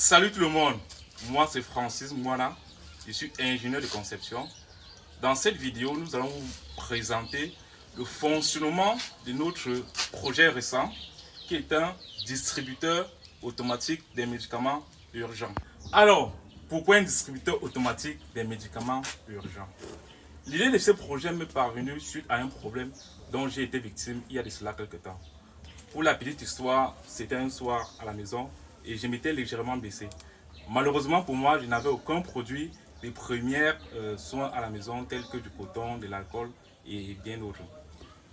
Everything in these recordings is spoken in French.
Salut tout le monde, moi c'est Francis Mouana, je suis ingénieur de conception. Dans cette vidéo, nous allons vous présenter le fonctionnement de notre projet récent qui est un distributeur automatique des médicaments urgents. Alors, pourquoi un distributeur automatique des médicaments urgents? L'idée de ce projet m'est parvenue suite à un problème dont j'ai été victime il y a de cela quelques temps. Pour la petite histoire, c'était un soir à la maison et je m'étais légèrement blessé. Malheureusement pour moi, je n'avais aucun produit de premiers soins à la maison tels que du coton, de l'alcool et bien d'autres.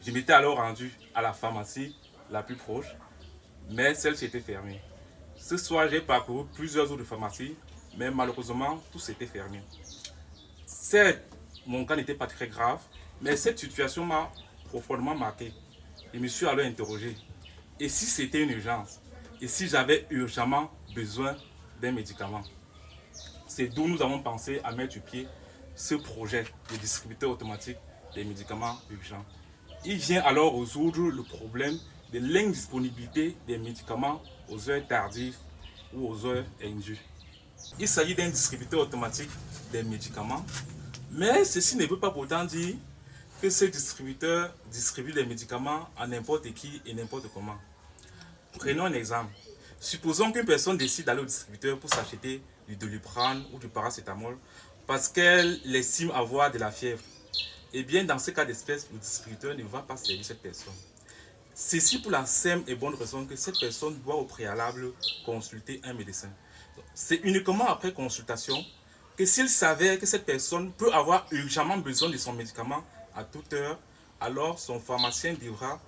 Je m'étais alors rendu à la pharmacie la plus proche, mais celle-ci était fermée. Ce soir, j'ai parcouru plusieurs autres pharmacies, mais malheureusement, tout était fermé. Certes, mon cas n'était pas très grave, mais cette situation m'a profondément marqué. Je me suis alors interrogé. Et si c'était une urgence? Et si j'avais urgemment besoin d'un médicament? C'est d'où nous avons pensé à mettre sur pied ce projet de distributeur automatique des médicaments urgents. Il vient alors résoudre le problème de l'indisponibilité des médicaments aux heures tardives ou aux heures indues. Il s'agit d'un distributeur automatique des médicaments, mais ceci ne veut pas pourtant dire que ce distributeur distribue les médicaments à n'importe qui et n'importe comment. Prenons un exemple. Supposons qu'une personne décide d'aller au distributeur pour s'acheter du Doliprane ou du paracétamol parce qu'elle estime avoir de la fièvre. Eh bien, dans ce cas d'espèce, le distributeur ne va pas servir cette personne. Ceci pour la simple et bonne raison que cette personne doit au préalable consulter un médecin. C'est uniquement après consultation que s'il s'avère que cette personne peut avoir urgemment besoin de son médicament à toute heure, alors son pharmacien devra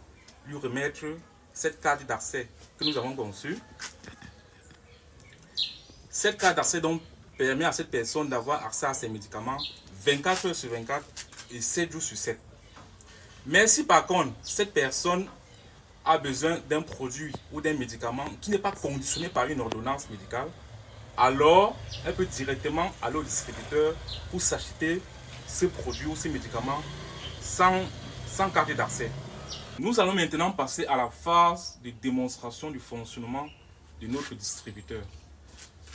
lui remettre cette carte d'accès que nous avons conçue. Cette carte d'accès donc permet à cette personne d'avoir accès à ses médicaments 24 heures sur 24 et 7 jours sur 7. Mais si par contre cette personne a besoin d'un produit ou d'un médicament qui n'est pas conditionné par une ordonnance médicale, alors elle peut directement aller au distributeur pour s'acheter ce produit ou ce médicament sans carte d'accès. Nous allons maintenant passer à la phase de démonstration du fonctionnement de notre distributeur.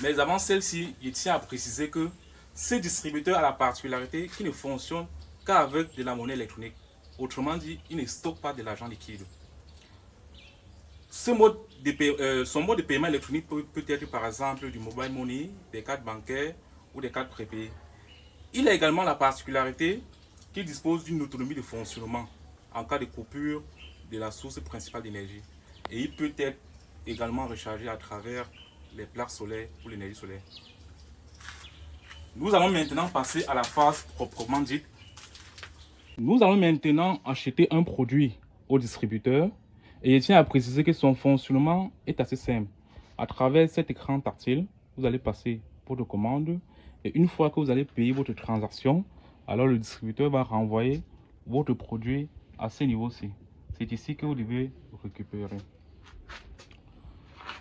Mais avant celle-ci, je tiens à préciser que ce distributeur a la particularité qu'il ne fonctionne qu'avec de la monnaie électronique. Autrement dit, il ne stocke pas de l'argent liquide. Son mode de paiement électronique peut être par exemple du mobile money, des cartes bancaires ou des cartes prépayées. Il a également la particularité qu'il dispose d'une autonomie de fonctionnement en cas de coupure de la source principale d'énergie. Et il peut être également rechargé à travers les plaques solaires ou l'énergie solaire. Nous allons maintenant passer à la phase proprement dite. Nous allons maintenant acheter un produit au distributeur et je tiens à préciser que son fonctionnement est assez simple. À travers cet écran tactile, vous allez passer votre commande et une fois que vous allez payer votre transaction, alors le distributeur va renvoyer votre produit à ce niveau-ci. C'est ici que vous devez récupérer.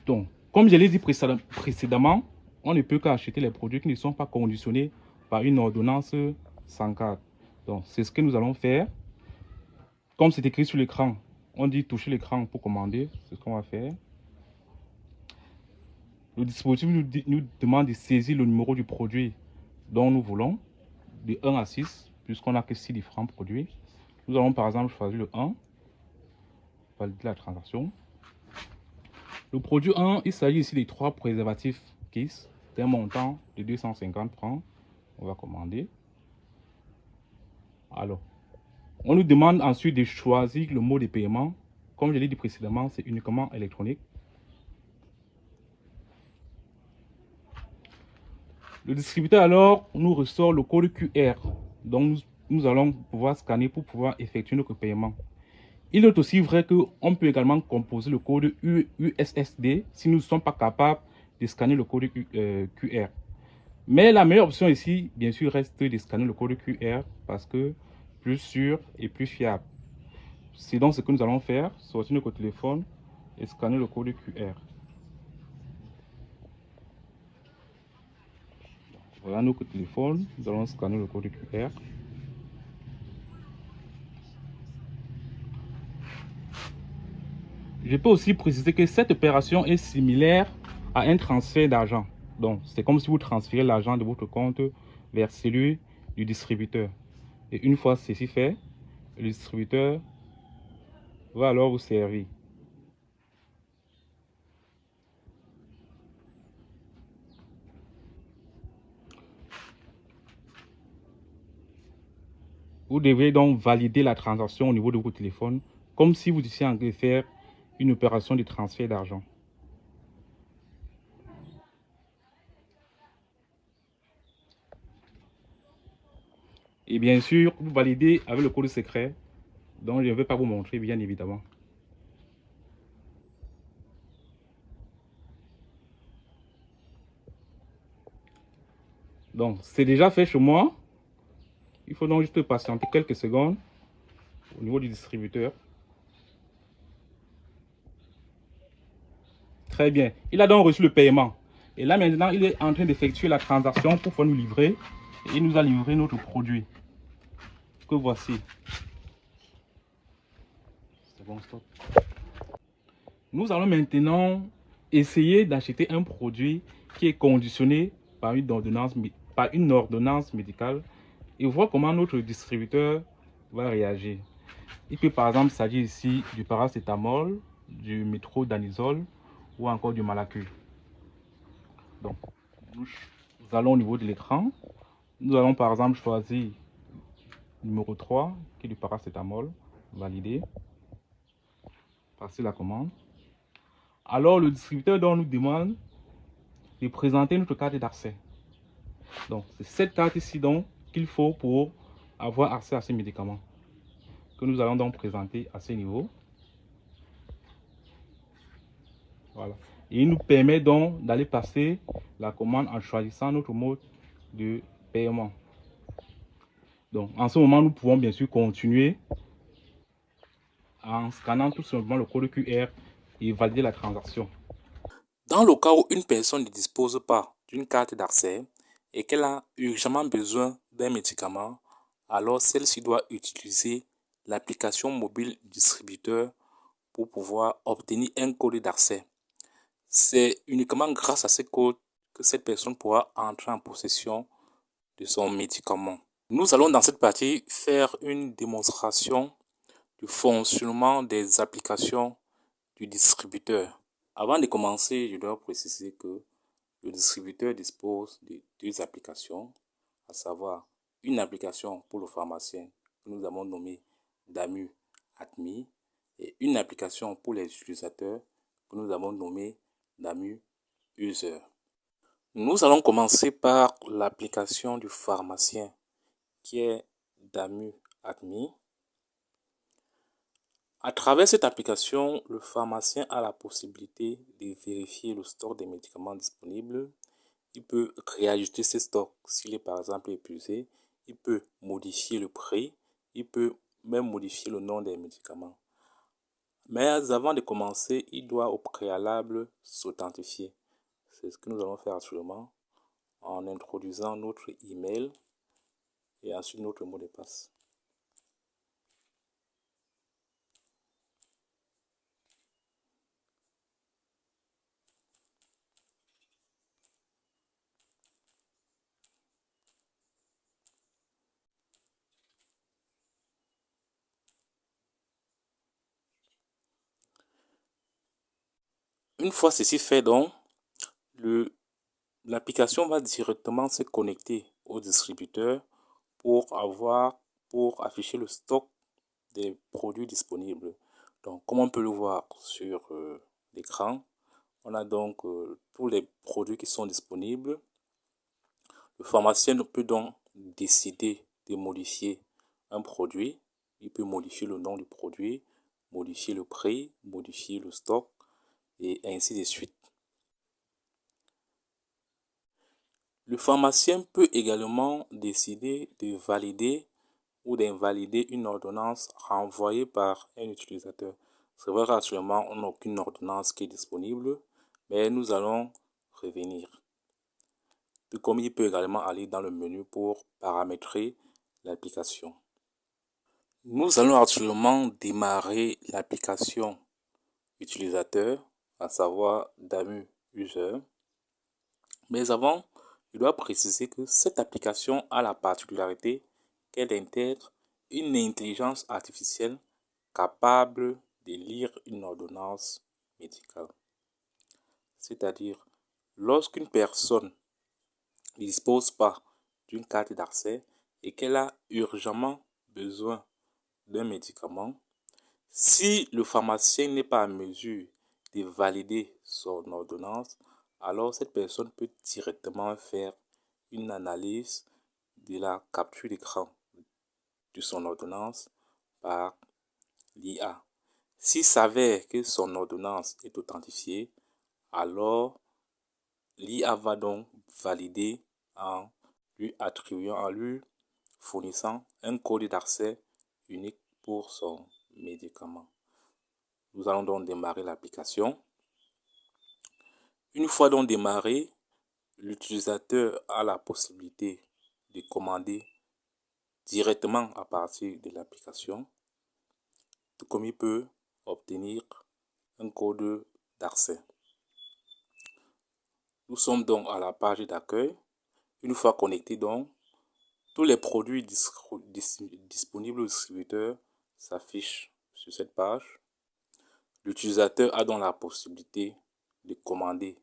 Donc, comme je l'ai dit précédemment, on ne peut qu'acheter les produits qui ne sont pas conditionnés par une ordonnance sans carte. Donc, c'est ce que nous allons faire. Comme c'est écrit sur l'écran, on dit toucher l'écran pour commander. C'est ce qu'on va faire. Le dispositif nous demande de saisir le numéro du produit dont nous voulons, de 1 à 6, puisqu'on n'a que 6 différents produits. Nous allons par exemple choisir le 1, valider la transaction. Le produit 1, il s'agit ici des 3 préservatifs Kiss d'un montant de 250 francs. On va commander. Alors, on nous demande ensuite de choisir le mode de paiement. Comme je l'ai dit précédemment, c'est uniquement électronique. Le distributeur alors nous ressort le code QR. Donc nous allons pouvoir scanner pour pouvoir effectuer notre paiement. Il est aussi vrai qu'on peut également composer le code USSD si nous ne sommes pas capables de scanner le code QR. Mais la meilleure option ici, bien sûr, reste de scanner le code QR parce que plus sûr et plus fiable. C'est donc ce que nous allons faire, sortir notre téléphone et scanner le code QR. Voilà notre téléphone, nous allons scanner le code QR. Je peux aussi préciser que cette opération est similaire à un transfert d'argent. Donc, c'est comme si vous transférez l'argent de votre compte vers celui du distributeur. Et une fois ceci fait, le distributeur va alors vous servir. Vous devez donc valider la transaction au niveau de votre téléphone, comme si vous étiez en train de faire une opération de transfert d'argent. Et bien sûr, vous validez avec le code secret, dont je ne vais pas vous montrer, bien évidemment. Donc, c'est déjà fait chez moi. Il faut donc juste patienter quelques secondes au niveau du distributeur. Très bien. Il a donc reçu le paiement. Et là, maintenant, il est en train d'effectuer la transaction pour pouvoir nous livrer. Et il nous a livré notre produit. Que voici. C'est bon, stop. Nous allons maintenant essayer d'acheter un produit qui est conditionné par une ordonnance médicale et voir comment notre distributeur va réagir. Il peut par exemple s'agir ici du paracétamol, du métronidazole ou encore du Malacur. Donc, nous allons au niveau de l'écran. Nous allons par exemple choisir numéro 3 qui est du paracétamol, valider, passer la commande. Alors le distributeur nous demande de présenter notre carte d'accès. Donc c'est cette carte ici donc qu'il faut pour avoir accès à ces médicaments que nous allons donc présenter à ce niveau. Voilà. Et il nous permet donc d'aller passer la commande en choisissant notre mode de paiement. Donc en ce moment, nous pouvons bien sûr continuer en scannant tout simplement le code QR et valider la transaction. Dans le cas où une personne ne dispose pas d'une carte d'accès et qu'elle a urgemment besoin d'un médicament, alors celle-ci doit utiliser l'application mobile du distributeur pour pouvoir obtenir un code d'accès. C'est uniquement grâce à ce code que cette personne pourra entrer en possession de son médicament. Nous allons dans cette partie faire une démonstration du fonctionnement des applications du distributeur. Avant de commencer, je dois préciser que le distributeur dispose de deux applications, à savoir une application pour le pharmacien que nous avons nommée DAMU ADMI et une application pour les utilisateurs que nous avons nommée DAMU User. Nous allons commencer par l'application du pharmacien qui est DAMU ADMI. À travers cette application, le pharmacien a la possibilité de vérifier le stock des médicaments disponibles. Il peut réajuster ses stocks s'il est par exemple épuisé. Il peut modifier le prix. Il peut même modifier le nom des médicaments. Mais avant de commencer, il doit au préalable s'authentifier. C'est ce que nous allons faire actuellement en introduisant notre email et ensuite notre mot de passe. Une fois ceci fait donc, l'application va directement se connecter au distributeur pour afficher le stock des produits disponibles. Donc, comme on peut le voir sur l'écran, on a donc tous les produits qui sont disponibles. Le pharmacien peut donc décider de modifier un produit. Il peut modifier le nom du produit, modifier le prix, modifier le stock et ainsi de suite. Le pharmacien peut également décider de valider ou d'invalider une ordonnance renvoyée par un utilisateur. C'est vrai qu'actuellement, on n'a aucune ordonnance qui est disponible, mais nous allons revenir. Tout comme il peut également aller dans le menu pour paramétrer l'application. Nous allons actuellement démarrer l'application utilisateur, à savoir DAMU user. Mais avant, je dois préciser que cette application a la particularité qu'elle intègre une intelligence artificielle capable de lire une ordonnance médicale. C'est-à-dire, lorsqu'une personne ne dispose pas d'une carte d'accès et qu'elle a urgemment besoin d'un médicament, si le pharmacien n'est pas en mesure de valider son ordonnance, alors cette personne peut directement faire une analyse de la capture d'écran de son ordonnance par l'IA. S'il s'avère que son ordonnance est authentifiée, alors l'IA va donc valider en lui fournissant un code d'accès unique pour son médicament. Nous allons donc démarrer l'application. Une fois donc démarré, l'utilisateur a la possibilité de commander directement à partir de l'application, tout comme il peut obtenir un code d'accès. Nous sommes donc à la page d'accueil. Une fois connecté donc, tous les produits disponibles au distributeur s'affichent sur cette page. L'utilisateur a donc la possibilité de commander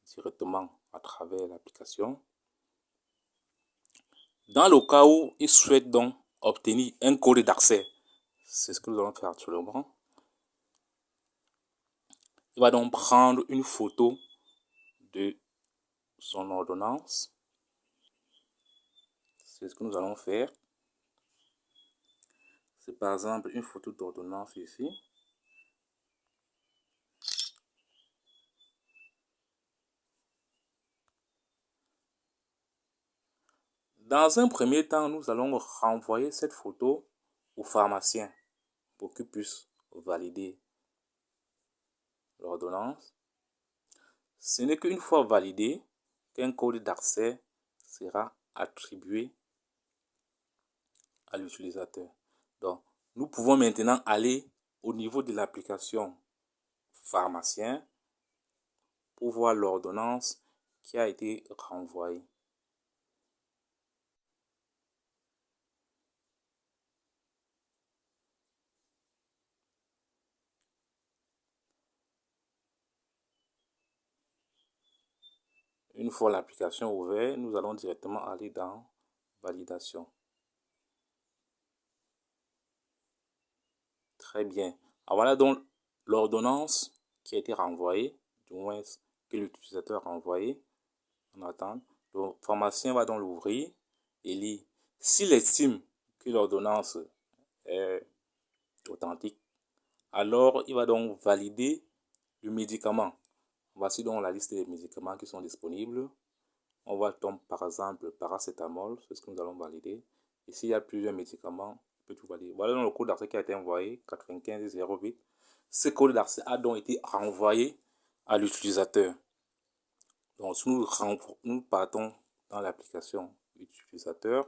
directement à travers l'application. Dans le cas où il souhaite donc obtenir un code d'accès, c'est ce que nous allons faire actuellement. Il va donc prendre une photo de son ordonnance. C'est ce que nous allons faire. C'est par exemple une photo d'ordonnance ici. Dans un premier temps, nous allons renvoyer cette photo au pharmacien pour qu'il puisse valider l'ordonnance. Ce n'est qu'une fois validé qu'un code d'accès sera attribué à l'utilisateur. Donc, nous pouvons maintenant aller au niveau de l'application pharmacien pour voir l'ordonnance qui a été renvoyée. Une fois l'application ouverte, nous allons directement aller dans validation. Très bien. Alors voilà donc l'ordonnance qui a été renvoyée, du moins que l'utilisateur a renvoyé. On attend. Le pharmacien va donc l'ouvrir et lire. S'il estime que l'ordonnance est authentique, alors il va donc valider le médicament. Voici donc la liste des médicaments qui sont disponibles. On va donc par exemple paracétamol, c'est ce que nous allons valider. Ici, il y a plusieurs médicaments, on peut tout valider. Voilà donc le code d'accès qui a été envoyé, 9508. Ce code d'accès a donc été renvoyé à l'utilisateur. Donc, si nous partons dans l'application utilisateur,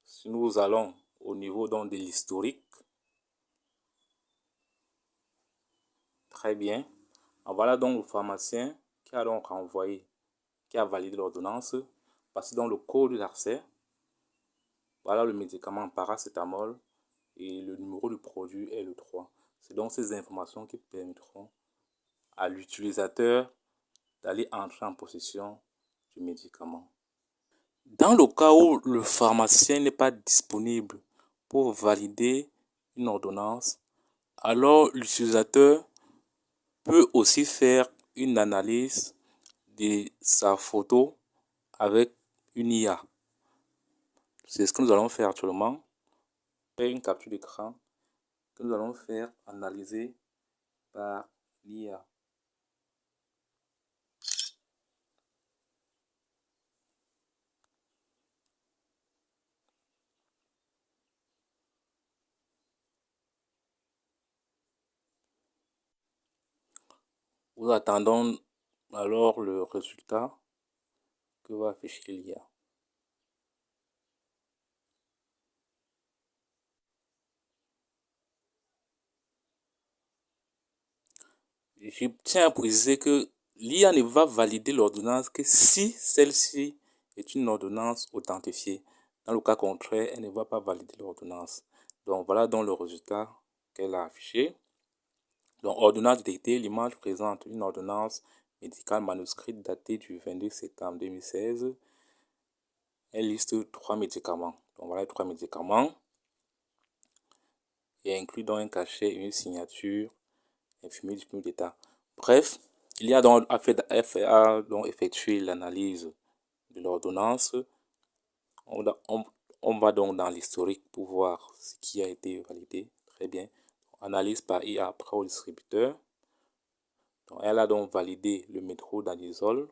si nous allons au niveau donc de l'historique, très bien. Voilà donc le pharmacien qui a donc renvoyé, qui a validé l'ordonnance. Voici donc le code d'accès. Voilà le médicament paracétamol et le numéro du produit est le 3. C'est donc ces informations qui permettront à l'utilisateur d'aller entrer en possession du médicament. Dans le cas où le pharmacien n'est pas disponible pour valider une ordonnance, alors l'utilisateur peut aussi faire une analyse de sa photo avec une IA. C'est ce que nous allons faire actuellement. Faire une capture d'écran que nous allons faire analyser par l'IA. Nous attendons alors le résultat que va afficher l'IA. je tiens à préciser que l'IA ne va valider l'ordonnance que si celle-ci est une ordonnance authentifiée. Dans le cas contraire, elle ne va pas valider l'ordonnance. Donc voilà donc le résultat qu'elle a affiché. Donc ordonnance détectée, l'image présente une ordonnance médicale manuscrite datée du 22 septembre 2016. Elle liste 3 médicaments. Donc voilà les 3 médicaments. Et inclut dans un cachet une signature infirmier du diplôme d'État. Bref, il y a donc effectué l'analyse de l'ordonnance. On va donc dans l'historique pour voir ce qui a été validé. Très bien. Analyse par IA après au distributeur. Donc, elle a donc validé le métronidazole.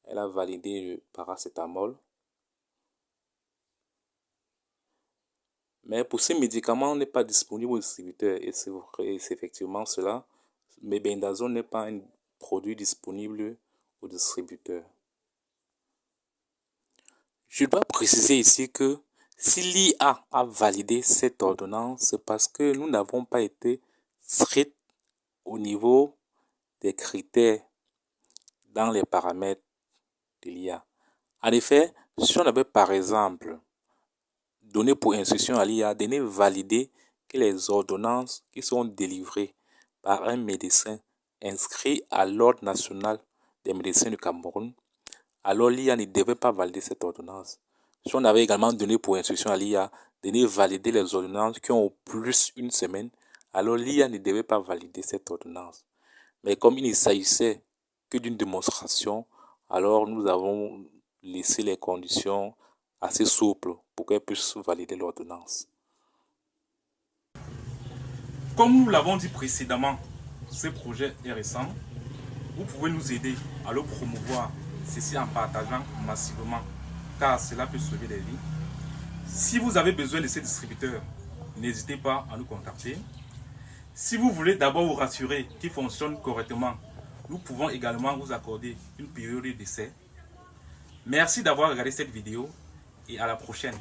Elle a validé le paracétamol. Mais pour ces médicaments, n'est pas disponible au distributeur. Et c'est vrai, c'est effectivement cela. Mais bendazole n'est pas un produit disponible au distributeur. Je dois préciser ici que si l'IA a validé cette ordonnance, c'est parce que nous n'avons pas été stricts au niveau des critères dans les paramètres de l'IA. En effet, si on avait par exemple donné pour instruction à l'IA de ne valider que les ordonnances qui sont délivrées par un médecin inscrit à l'Ordre national des médecins du Cameroun, alors l'IA ne devait pas valider cette ordonnance. Si on avait également donné pour instruction à l'IA de ne valider les ordonnances qui ont au plus une semaine, alors l'IA ne devait pas valider cette ordonnance. Mais comme il ne s'agissait que d'une démonstration, alors nous avons laissé les conditions assez souples pour qu'elle puisse valider l'ordonnance. Comme nous l'avons dit précédemment, ce projet est récent. Vous pouvez nous aider à le promouvoir, ceci en partageant massivement, car cela peut sauver des vies. Si vous avez besoin de ces distributeurs, n'hésitez pas à nous contacter. Si vous voulez d'abord vous rassurer qu'ils fonctionnent correctement, nous pouvons également vous accorder une période d'essai. Merci d'avoir regardé cette vidéo et à la prochaine.